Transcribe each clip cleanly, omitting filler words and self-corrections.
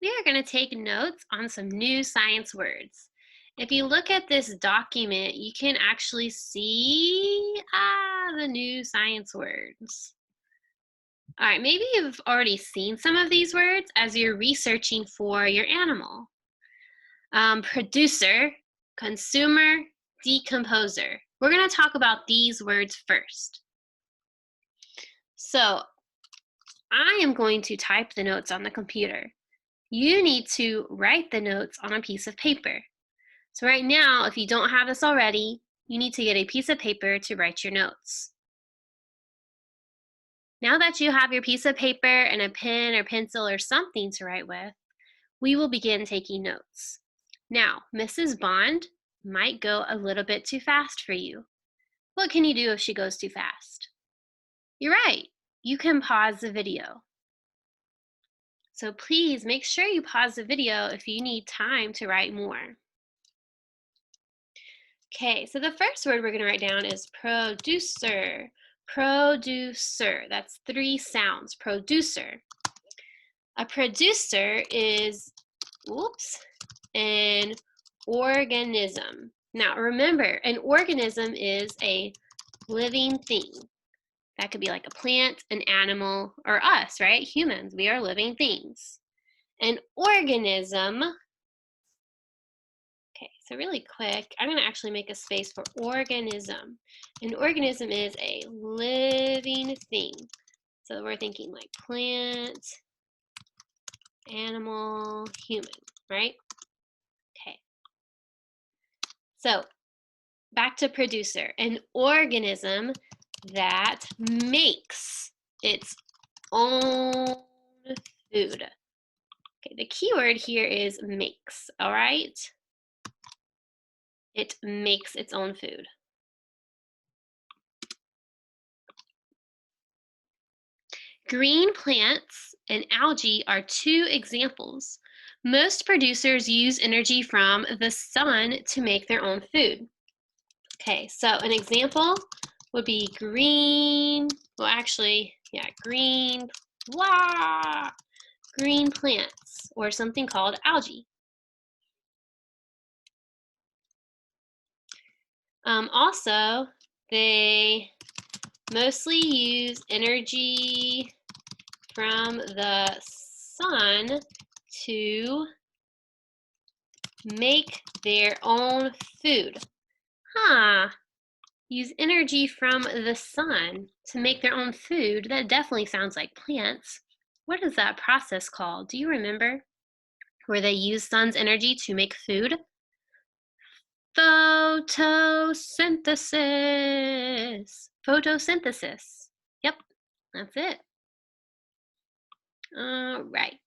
We are going to take notes on some new science words. If you look at this document, you can actually see the new science words. All right, maybe you've already seen some of these words as you're researching for your animal. Producer, consumer, decomposer. We're going to talk about these words first. So I am going to type the notes on the computer. You need to write the notes on a piece of paper. So right now, if you don't have this already, you need to get a piece of paper to write your notes. Now that you have your piece of paper and a pen or pencil or something to write with, we will begin taking notes. Now, Mrs. Bond might go a little bit too fast for you. What can you do if she goes too fast? You're right, you can pause the video. So please make sure you pause the video if you need time to write more. Okay, so the first word we're going to write down is producer. Producer. That's 3 sounds. Producer. A producer is, an organism. Now remember, an organism is a living thing. That could be like a plant, an animal, or us, right? Humans, we are living things. An organism. Okay, so really quick, I'm going to actually make a space for organism. An organism is a living thing. So we're thinking like plant, animal, human, right? Okay. So back to producer, an organism that makes its own food. Okay, the key word here is makes, all right? It makes its own food. Green plants and algae are 2 examples. Most producers use energy from the sun to make their own food. Okay, so an example would be green, green plants, or something called algae. Also, they mostly use energy from the sun to make their own food. Use energy from the sun to make their own food. That definitely sounds like plants. What is that process called? Do you remember? Where they use sun's energy to make food? Photosynthesis. Photosynthesis. Yep, that's it. All right.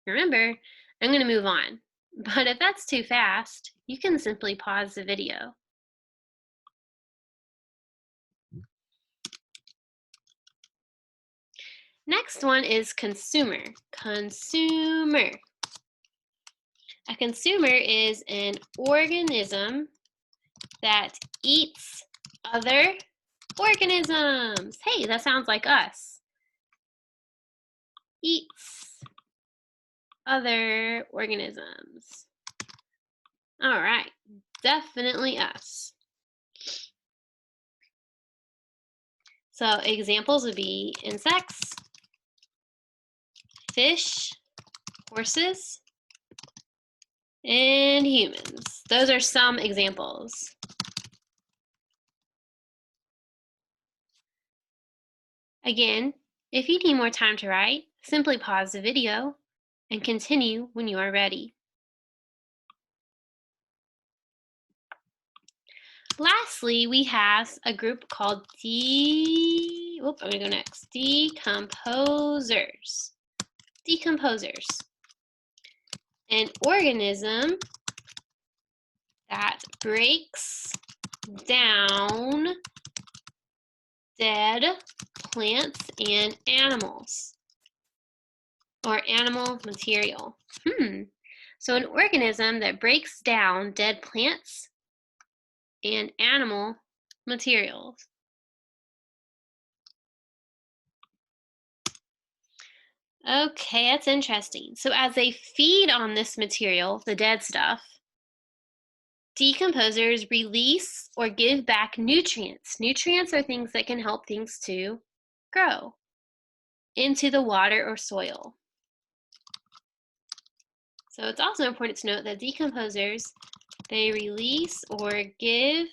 Remember, I'm going to move on. But if that's too fast, you can simply pause the video. Next one is consumer. Consumer. A consumer is an organism that eats other organisms. Hey, that sounds like us. Eats other organisms. All right, definitely us. So examples would be insects, fish, horses, and humans. Those are some examples. Again, if you need more time to write, simply pause the video and continue when you are ready. Lastly, we have a group called decomposers. Decomposers. An organism that breaks down dead plants and animals, or animal material. So an organism that breaks down dead plants and animal materials. Okay, that's interesting. So as they feed on this material, the dead stuff, decomposers release or give back nutrients. Nutrients are things that can help things to grow into the water or soil. So it's also important to note that decomposers, they release or give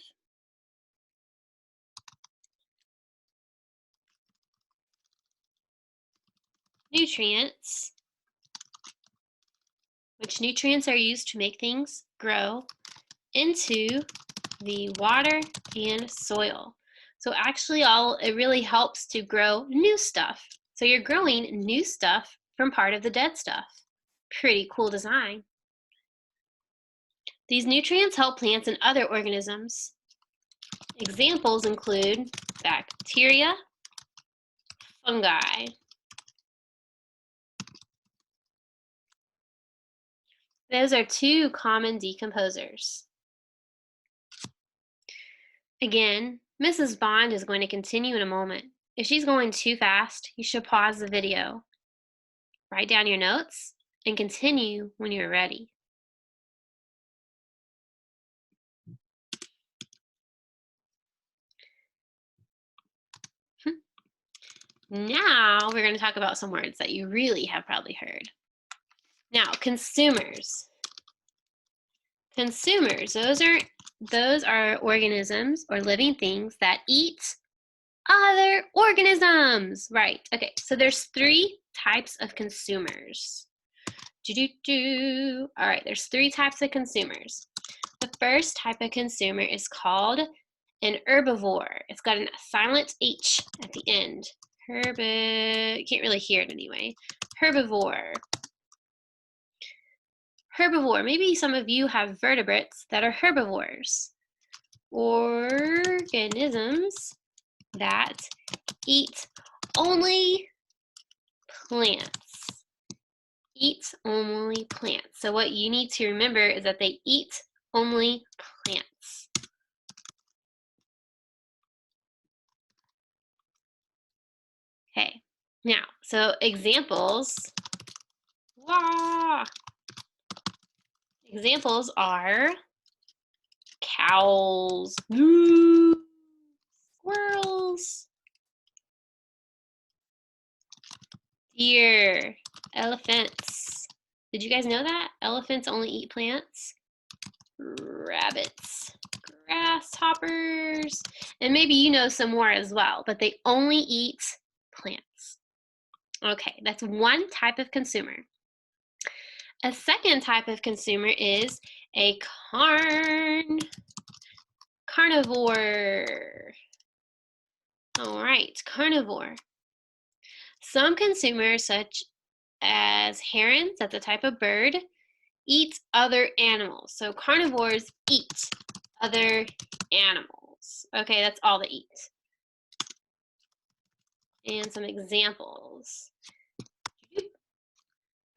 nutrients, which nutrients are used to make things grow, into the water and soil. So actually it really helps to grow new stuff. So you're growing new stuff from part of the dead stuff. Pretty cool design. These nutrients help plants and other organisms. Examples include bacteria, fungi. Those are two common decomposers. Again, Mrs. Bond is going to continue in a moment. If she's going too fast, you should pause the video, write down your notes, and continue when you're ready. Now we're going to talk about some words that you really have probably heard. Now, consumers. Consumers, those are organisms or living things that eat other organisms. Right. Okay, so there's 3 types of consumers. All right, there's 3 types of consumers. The first type of consumer is called an herbivore. It's got a silent H at the end. Can't really hear it anyway. Herbivore. Herbivore. Maybe some of you have vertebrates that are herbivores. Organisms that eat only plants. Eat only plants. So what you need to remember is that they eat only plants. Okay, now, so examples. Wah! Examples are cows, squirrels, deer, elephants. Did you guys know that? Elephants only eat plants. Rabbits, grasshoppers, and maybe you know some more as well, but they only eat plants. Okay, that's one type of consumer. A second type of consumer is a carnivore. All right, carnivore. Some consumers, such as herons, that's a type of bird, eat other animals. So carnivores eat other animals. Okay, that's all they eat. And some examples.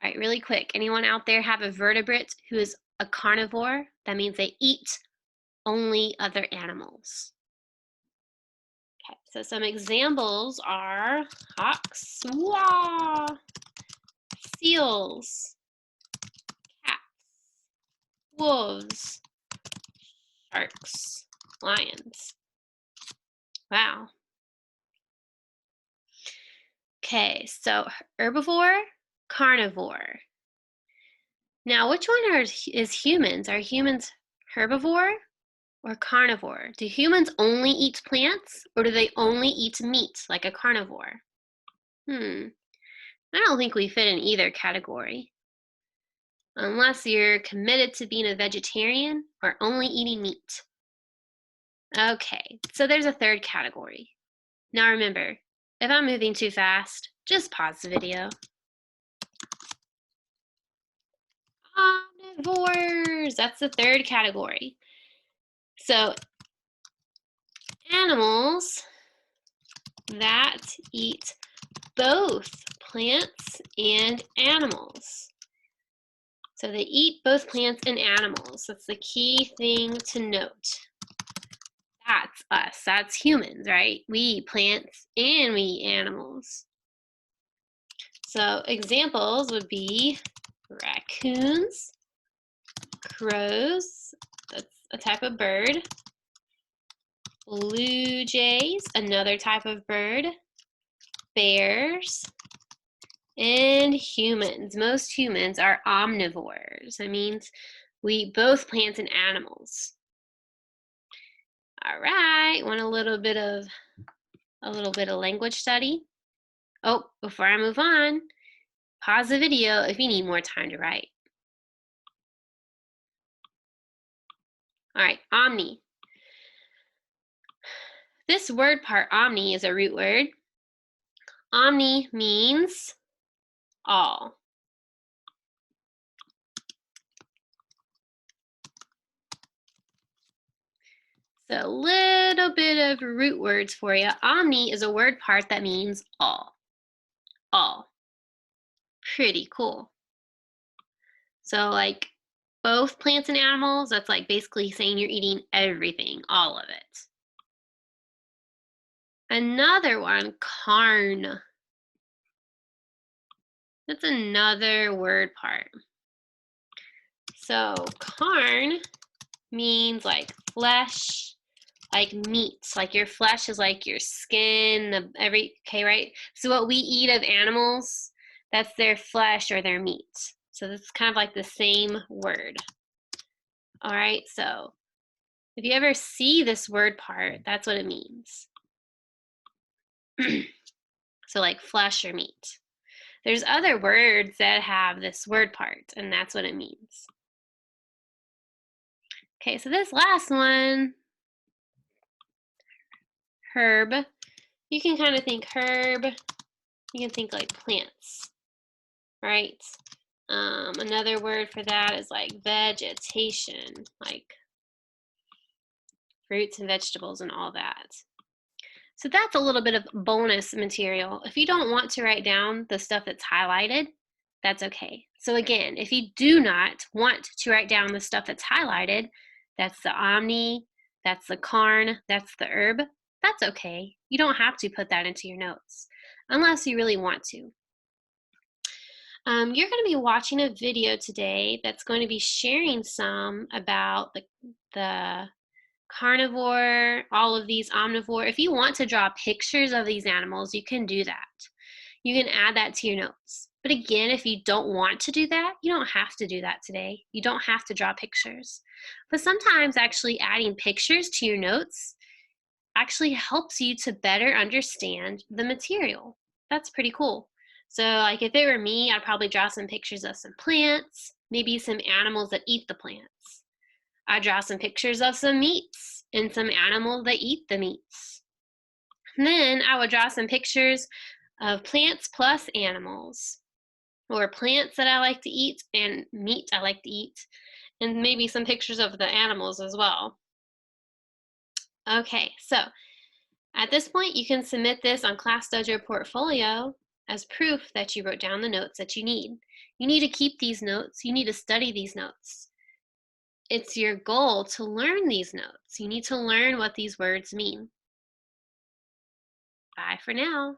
All right, really quick. Anyone out there have a vertebrate who is a carnivore? That means they eat only other animals. Okay, so some examples are hawks, seals, cats, wolves, sharks, lions. Wow. Okay, so herbivore, carnivore. Now, which one is humans? Are humans herbivore or carnivore? Do humans only eat plants or do they only eat meat like a carnivore? I don't think we fit in either category. Unless you're committed to being a vegetarian or only eating meat. Okay, so there's a third category. Now remember, if I'm moving too fast, just pause the video. Omnivores, that's the third category. So animals that eat both plants and animals. So they eat both plants and animals. That's the key thing to note. That's us, that's humans, right? We eat plants and we eat animals. So examples would be raccoons, crows, that's a type of bird, blue jays, another type of bird, bears, and humans. Most humans are omnivores. That means we eat both plants and animals. All right, want a little bit of language study? Oh, before I move on, pause the video if you need more time to write. All right, omni. This word part, omni, is a root word. Omni means all. So a little bit of root words for you. Omni is a word part that means all. All. Pretty cool. So like both plants and animals, that's like basically saying you're eating everything, all of it. Another one, carn. That's another word part. So carn means like flesh, like meat, like your flesh is like your skin, okay, right? So what we eat of animals, that's their flesh or their meat. So this is kind of like the same word. All right, so if you ever see this word part, that's what it means. So like flesh or meat. There's other words that have this word part, and that's what it means. Okay, so this last one, herb. You can kind of think herb, you can think like plants, right? Another word for that is like vegetation, like fruits and vegetables and all that. So that's a little bit of bonus material. If you don't want to write down the stuff that's highlighted, that's okay. So again, if you do not want to write down the stuff that's highlighted, that's the omni, that's the carn, that's the herb, that's okay. You don't have to put that into your notes unless you really want to. You're going to be watching a video today that's going to be sharing some about the carnivore, all of these omnivore. If you want to draw pictures of these animals, you can do that. You can add that to your notes. But again, if you don't want to do that, you don't have to do that today. You don't have to draw pictures. But sometimes actually adding pictures to your notes actually helps you to better understand the material. That's pretty cool. So like if it were me, I'd probably draw some pictures of some plants, maybe some animals that eat the plants. I'd draw some pictures of some meats and some animals that eat the meats. And then I would draw some pictures of plants plus animals, or plants that I like to eat and meat I like to eat, and maybe some pictures of the animals as well. Okay, so at this point, you can submit this on ClassDojo Portfolio as proof that you wrote down the notes that you need. You need to keep these notes. You need to study these notes. It's your goal to learn these notes. You need to learn what these words mean. Bye for now.